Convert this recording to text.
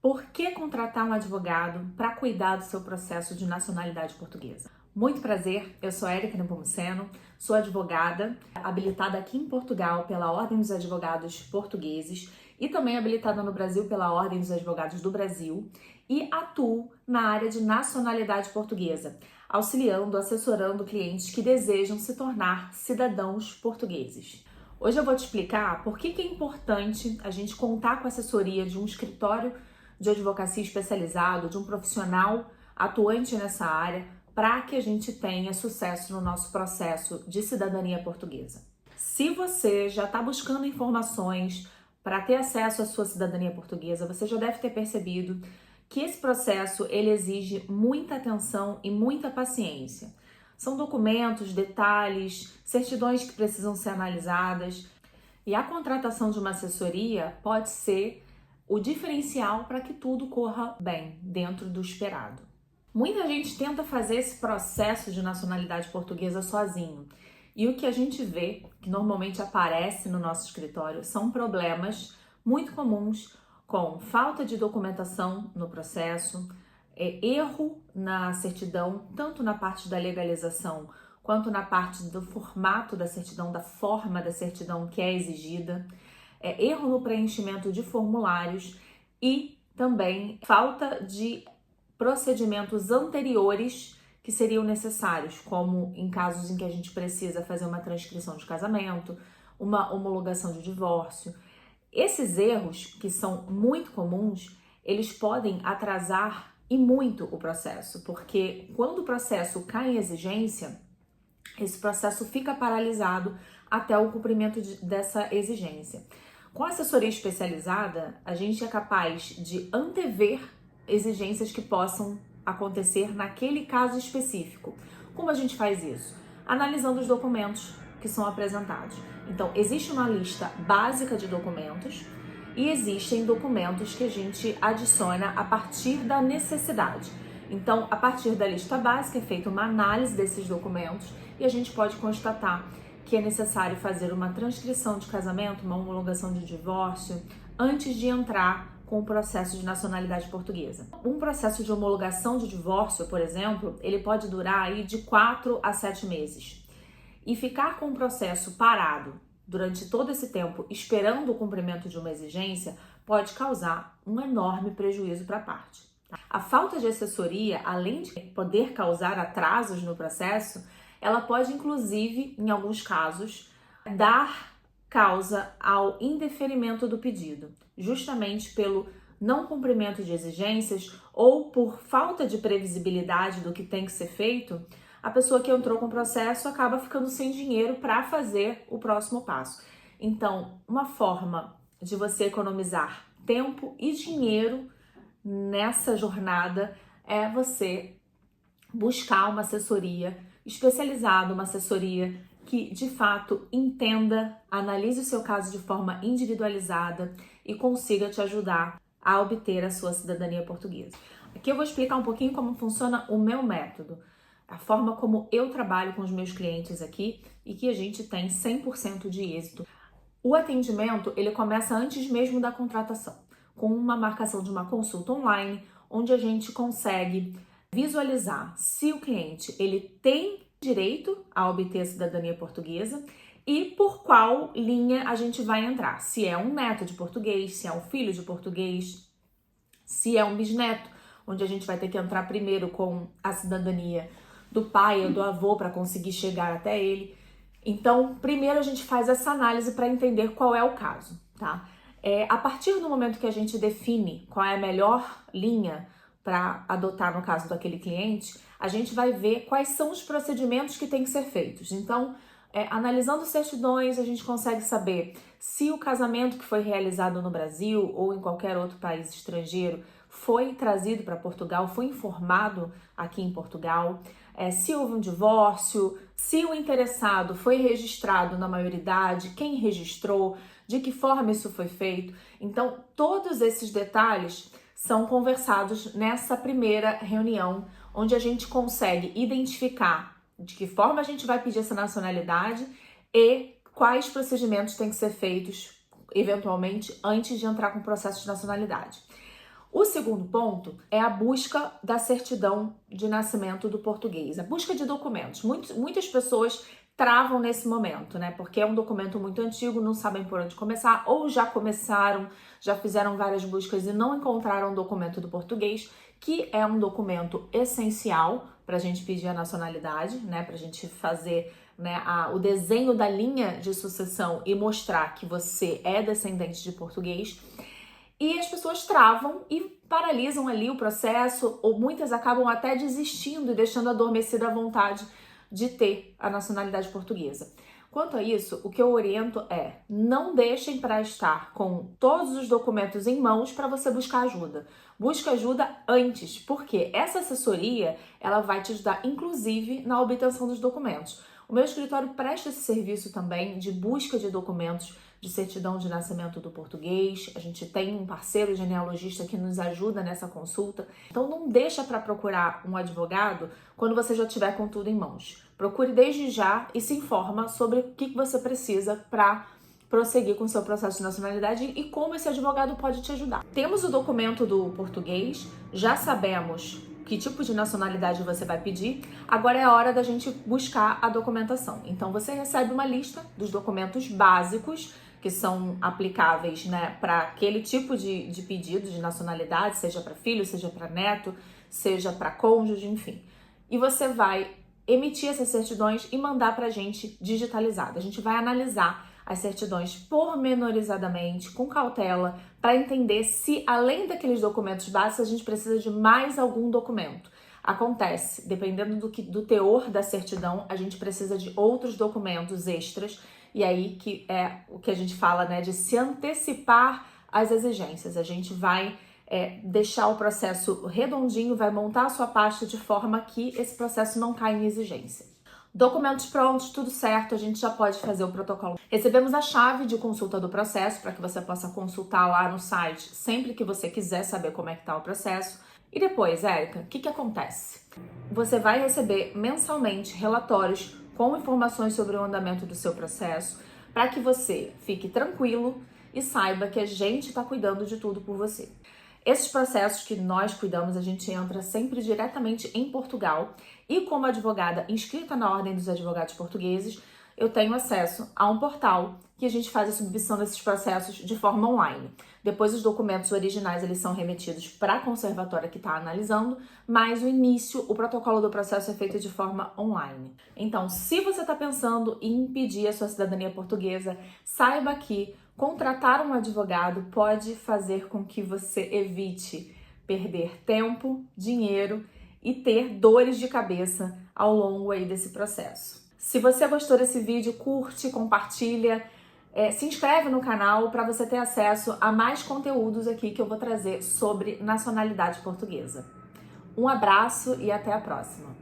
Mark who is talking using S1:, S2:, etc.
S1: Por que contratar um advogado para cuidar do seu processo de nacionalidade portuguesa? Muito prazer, eu sou Érica Nepomuceno, sou advogada, habilitada aqui em Portugal pela Ordem dos Advogados Portugueses e também habilitada no Brasil pela Ordem dos Advogados do Brasil e atuo na área de nacionalidade portuguesa, auxiliando, assessorando clientes que desejam se tornar cidadãos portugueses. Hoje eu vou te explicar por que é importante a gente contar com a assessoria de um escritório de advocacia especializado, de um profissional atuante nessa área, para que a gente tenha sucesso no nosso processo de cidadania portuguesa. Se você já está buscando informações para ter acesso à sua cidadania portuguesa, você já deve ter percebido que esse processo ele exige muita atenção e muita paciência. São documentos, detalhes, certidões que precisam ser analisadas, e a contratação de uma assessoria pode ser o diferencial para que tudo corra bem, dentro do esperado. Muita gente tenta fazer esse processo de nacionalidade portuguesa sozinho. E o que a gente vê, que normalmente aparece no nosso escritório, são problemas muito comuns com falta de documentação no processo, erro na certidão, tanto na parte da legalização quanto na parte do formato da certidão, da forma da certidão que é exigida, erro no preenchimento de formulários e também falta de procedimentos anteriores que seriam necessários, como em casos em que a gente precisa fazer uma transcrição de casamento, uma homologação de divórcio. Esses erros, que são muito comuns, eles podem atrasar e muito o processo, porque quando o processo cai em exigência, esse processo fica paralisado até o cumprimento dessa exigência. Com a assessoria especializada, a gente é capaz de antever exigências que possam acontecer naquele caso específico. Como a gente faz isso? Analisando os documentos que são apresentados. Então, existe uma lista básica de documentos e existem documentos que a gente adiciona a partir da necessidade. Então, a partir da lista básica é feita uma análise desses documentos e a gente pode constatar que é necessário fazer uma transcrição de casamento, uma homologação de divórcio, antes de entrar com o processo de nacionalidade portuguesa. Um processo de homologação de divórcio, por exemplo, ele pode durar aí de 4 a 7 meses. E ficar com o processo parado durante todo esse tempo, esperando o cumprimento de uma exigência, pode causar um enorme prejuízo para a parte. A falta de assessoria, além de poder causar atrasos no processo, ela pode, inclusive, em alguns casos, dar causa ao indeferimento do pedido, justamente pelo não cumprimento de exigências ou por falta de previsibilidade do que tem que ser feito. A pessoa que entrou com o processo acaba ficando sem dinheiro para fazer o próximo passo. Então, uma forma de você economizar tempo e dinheiro nessa jornada é você buscar uma assessoria especializada, uma assessoria que de fato entenda, analise o seu caso de forma individualizada e consiga te ajudar a obter a sua cidadania portuguesa. Aqui eu vou explicar um pouquinho como funciona o meu método, a forma como eu trabalho com os meus clientes aqui e que a gente tem 100% de êxito. O atendimento, ele começa antes mesmo da contratação, com uma marcação de uma consulta online, onde a gente consegue visualizar se o cliente ele tem direito a obter a cidadania portuguesa e por qual linha a gente vai entrar. Se é um neto de português, se é um filho de português, se é um bisneto, onde a gente vai ter que entrar primeiro com a cidadania do pai ou do avô para conseguir chegar até ele. Então, primeiro a gente faz essa análise para entender qual é o caso, tá? A partir do momento que a gente define qual é a melhor linha para adotar no caso daquele cliente, a gente vai ver quais são os procedimentos que têm que ser feitos. Então, analisando certidões, a gente consegue saber se o casamento que foi realizado no Brasil ou em qualquer outro país estrangeiro foi trazido para Portugal, foi informado aqui em Portugal, se houve um divórcio, se o interessado foi registrado na maioridade, quem registrou, de que forma isso foi feito. Então, todos esses detalhes são conversados nessa primeira reunião, onde a gente consegue identificar de que forma a gente vai pedir essa nacionalidade e quais procedimentos têm que ser feitos, eventualmente, antes de entrar com o processo de nacionalidade. O segundo ponto é a busca da certidão de nascimento do português, a busca de documentos. Muitas pessoas travam nesse momento, né? Porque é um documento muito antigo, não sabem por onde começar, ou já começaram, já fizeram várias buscas e não encontraram o documento do português, que é um documento essencial para a gente pedir a nacionalidade, né? Para a gente fazer, né, o desenho da linha de sucessão e mostrar que você é descendente de português. E as pessoas travam e paralisam ali o processo, ou muitas acabam até desistindo e deixando adormecida a vontade de ter a nacionalidade portuguesa. Quanto a isso, o que eu oriento é: não deixem para estar com todos os documentos em mãos para você buscar ajuda. Busque ajuda antes, porque essa assessoria ela vai te ajudar, inclusive, na obtenção dos documentos. O meu escritório presta esse serviço também de busca de documentos de certidão de nascimento do português. A gente tem um parceiro genealogista que nos ajuda nessa consulta. Então não deixa para procurar um advogado quando você já tiver com tudo em mãos. Procure desde já e se informa sobre o que você precisa para prosseguir com o seu processo de nacionalidade e como esse advogado pode te ajudar. Temos o documento do português, já sabemos que tipo de nacionalidade você vai pedir, agora é a hora da gente buscar a documentação. Então você recebe uma lista dos documentos básicos que são aplicáveis, né, para aquele tipo de pedido de nacionalidade, seja para filho, seja para neto, seja para cônjuge, enfim. E você vai emitir essas certidões e mandar para a gente digitalizada. A gente vai analisar as certidões pormenorizadamente, com cautela, para entender se, além daqueles documentos básicos, a gente precisa de mais algum documento. Acontece, dependendo do teor da certidão, a gente precisa de outros documentos extras, e aí que é o que a gente fala, né, de se antecipar às exigências. A gente vai deixar o processo redondinho, vai montar a sua pasta de forma que esse processo não caia em exigência. Documentos prontos, tudo certo, a gente já pode fazer o protocolo. Recebemos a chave de consulta do processo para que você possa consultar lá no site sempre que você quiser saber como é que está o processo. E depois, Érica, o que acontece? Você vai receber mensalmente relatórios com informações sobre o andamento do seu processo para que você fique tranquilo e saiba que a gente está cuidando de tudo por você. Esses processos que nós cuidamos, a gente entra sempre diretamente em Portugal e como advogada inscrita na Ordem dos Advogados Portugueses, eu tenho acesso a um portal que a gente faz a submissão desses processos de forma online. Depois os documentos originais eles são remetidos para a conservatória que está analisando, mas o início, o protocolo do processo é feito de forma online. Então, se você está pensando em impedir a sua cidadania portuguesa, saiba que contratar um advogado pode fazer com que você evite perder tempo, dinheiro e ter dores de cabeça ao longo aí desse processo. Se você gostou desse vídeo, curte, compartilha, se inscreve no canal para você ter acesso a mais conteúdos aqui que eu vou trazer sobre nacionalidade portuguesa. Um abraço e até a próxima!